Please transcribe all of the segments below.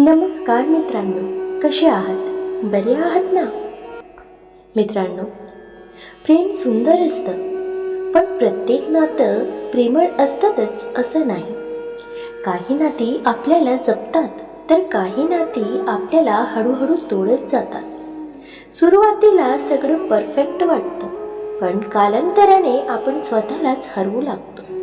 नमस्कार मित्रांनो, कसे आहात? बरे आहात ना? मित्रांनो, प्रेम सुंदर असतं, पण प्रत्येक नातं प्रेमळ असतातच असं नाही. काही नाती आपल्याला जपतात, तर काही नाती आपल्याला हळूहळू तोडत जातात. सुरुवातीला सगळं परफेक्ट वाटतं, पण कालांतराने आपण स्वतःलाच हरवू लागतो.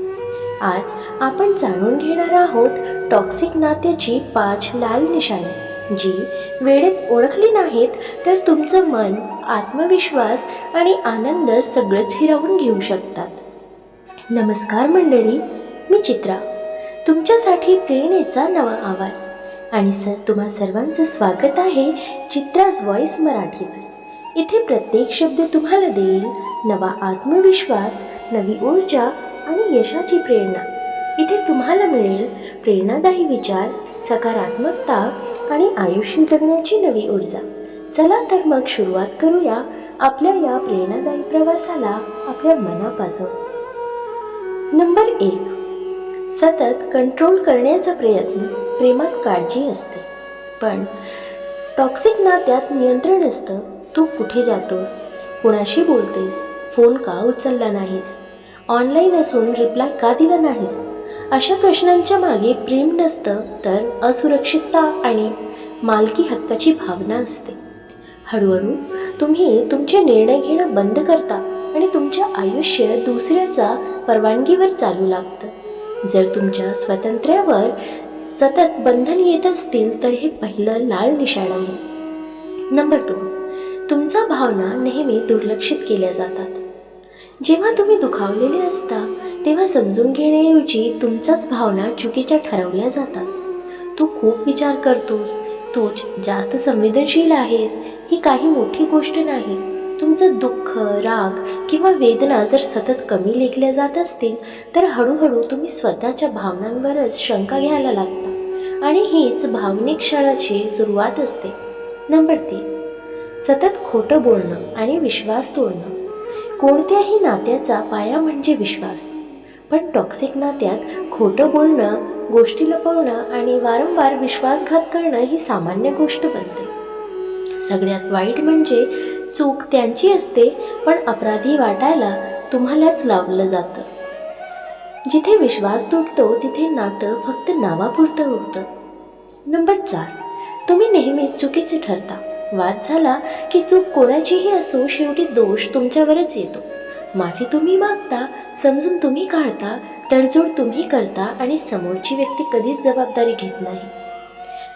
आज आपण जाणून घेणार आहोत टॉक्सिक नात्याची 5 लाल निशाणे, जी वेळेत ओळखली नाहीत तर तुमचं मन, आत्मविश्वास आणि आनंद सगळंच हिरावून घेऊ शकतात. नमस्कार मंडळी, मी चित्रा, तुमच्यासाठी प्रेरणेचा नवा आवाज. आणि तुम्हा सर्वांचं स्वागत आहे चित्राज व्हॉइस मराठीवर. इथे प्रत्येक शब्द तुम्हाला देईल नवा आत्मविश्वास, नवी ऊर्जा आणि यशाची प्रेरणा. इथे तुम्हाला मिळेल प्रेरणादायी विचार, सकारात्मकता आणि आयुष्य जगण्याची नवी ऊर्जा. चला तर मग सुरुवात करूया आपल्या या प्रेरणादायी प्रवासाला आपल्या मनापासून. नंबर 1, सतत कंट्रोल करण्याचा प्रयत्न. प्रेमात काळजी असते, पण टॉक्सिक नात्यात नियंत्रण असतं. तू कुठे जातोस, कुणाशी बोलतेस, फोन का उचलला नाहीस, ऑनलाईन असून रिप्लाय का दिला नाहीस, अशा प्रश्नांच्या मागे प्रेम नसतं, तर असुरक्षितता आणि मालकी हक्काची भावना असते. हळूहळू तुम्ही तुमचे निर्णय घेणं बंद करता आणि तुमचं आयुष्य दुसऱ्याच्या परवानगीवर चालू लागतं. जर तुमच्या स्वातंत्र्यावर सतत बंधन येत असतील तर हे पहिलं लाल निशाण आहे. नंबर 2, तुमच्या भावना नेहमी दुर्लक्षित केल्या जातात. जेव्हा तुम्ही दुखावलेले असता तेव्हा समजून घेण्याऐवजी तुमच्याच भावना चुकीच्या ठरवल्या जातात. तू खूप विचार करतोस, तू जास्त संवेदनशील आहेस, ही काही मोठी गोष्ट नाही. तुमचं दुःख, राग किंवा वेदना जर सतत कमी लेखल्या जात असतील तर हळूहळू तुम्ही स्वतःच्या भावनांवरच शंका घ्यायला लागता आणि हीच भावनिक क्षणाची सुरुवात असते. नंबर 3, सतत खोटं बोलणं आणि विश्वास तोडणं. कोणत्याही नात्याचा पाया म्हणजे विश्वास, पण टॉक्सिक नात्यात खोटं बोलणं, गोष्टी लपवणं आणि वारंवार विश्वासघात करणं ही सामान्य गोष्ट बनते. सगळ्यात वाईट म्हणजे चूक त्यांची असते, पण अपराधी वाटायला तुम्हालाच लावलं जातं. जिथे विश्वास तुटतो तिथे नातं फक्त नावापुरतं होतं. नंबर 4, तुम्ही नेहमीच चुकीचे ठरता. वाद झाला की चूक कोणाचीही असो, शेवटी दोष तुमच्यावरच येतो. माफी तुम्ही मागता, समजून तुम्ही काढता, तडजोड तुम्ही करता आणि समोरची व्यक्ती कधीच जबाबदारी घेत नाही.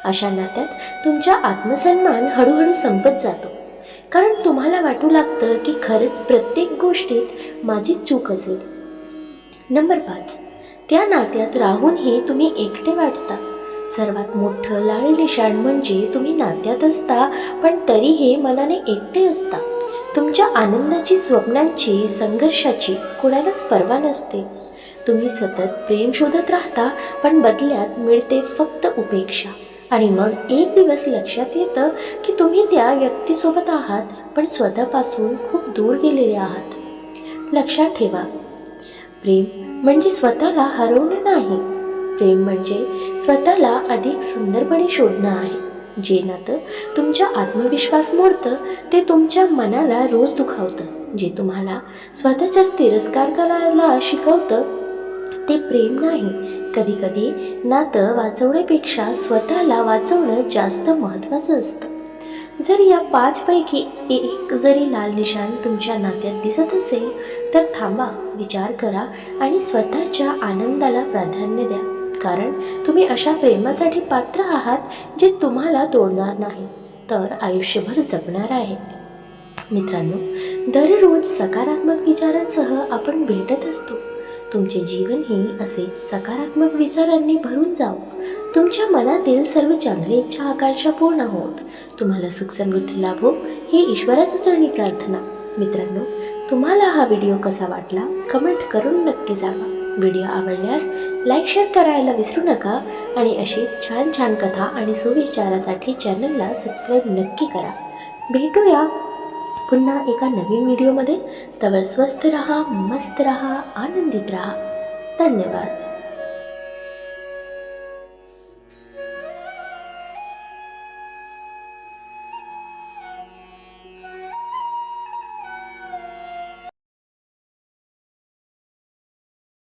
अशा नात्यात तुमचा आत्मसन्मान हळूहळू संपत जातो, कारण तुम्हाला वाटू लागतं की खरंच प्रत्येक गोष्टीत माझी चूक असेल. नंबर 5, त्या नात्यात राहूनही तुम्ही एकटे वाटता. सर्वात मोठं लाल निशाण म्हणजे तुम्ही नात्यात असता पण तरीही मनाने एकटे असता. तुमच्या आनंदाची, स्वप्नांची, संघर्षाची कोणालाच पर्वा नसते. तुम्ही सतत प्रेम शोधत राहता, पण बदल्यात मिळते फक्त उपेक्षा. आणि मग एक दिवस लक्षात येतं की तुम्ही त्या व्यक्तीसोबत आहात, पण स्वतःपासून खूप दूर गेलेले आहात. लक्षात ठेवा, प्रेम म्हणजे स्वतःला हरवणं नाही. प्रेम म्हणजे स्वतःला अधिक सुंदरपणे शोधणं आहे. जे नातं तुमचा आत्मविश्वास मोडतं ते तुमच्या मनाला रोज दुखावतं. जे तुम्हाला स्वतःचाच तिरस्कार करायला शिकवतं ते प्रेम नाही. कधी कधी नातं वाचवण्यापेक्षा स्वतःला वाचवणं जास्त महत्त्वाचं असतं. जर या 5 पैकी एक जरी लाल निशाण तुमच्या नात्यात दिसत असेल तर थांबा, विचार करा आणि स्वतःच्या आनंदाला प्राधान्य द्या. कारण तुम्ही अशा प्रेमासाठी पात्र आहात जे तुम्हाला तोडणार नाही, तर आयुष्यभर जगणार आहे. मित्रांनो, दररोज सकारात्मक विचारांसह आपण भेटत असतो. तुमचे जीवनही असेच सकारात्मक विचारांनी भरून जावो. तुमच्या मनातील सर्व चांगल्या इच्छा, आकांक्षा पूर्ण होत तुम्हाला सुख समृद्धी लाभो ही ईश्वराच्या चरणी प्रार्थना. मित्रांनो, तुम्हाला हा व्हिडिओ कसा वाटला कमेंट करून नक्की सांगा. व्हिडिओ आवडल्यास लाईक, शेअर करायला विसरू नका आणि अशी छान छान कथा आणि सुविचारासाठी चॅनलला सबस्क्राईब नक्की करा. भेटूया पुन्हा एका नवीन व्हिडिओमध्ये. तवर स्वस्थ रहा, मस्त रहा, आनंदित रहा. धन्यवाद.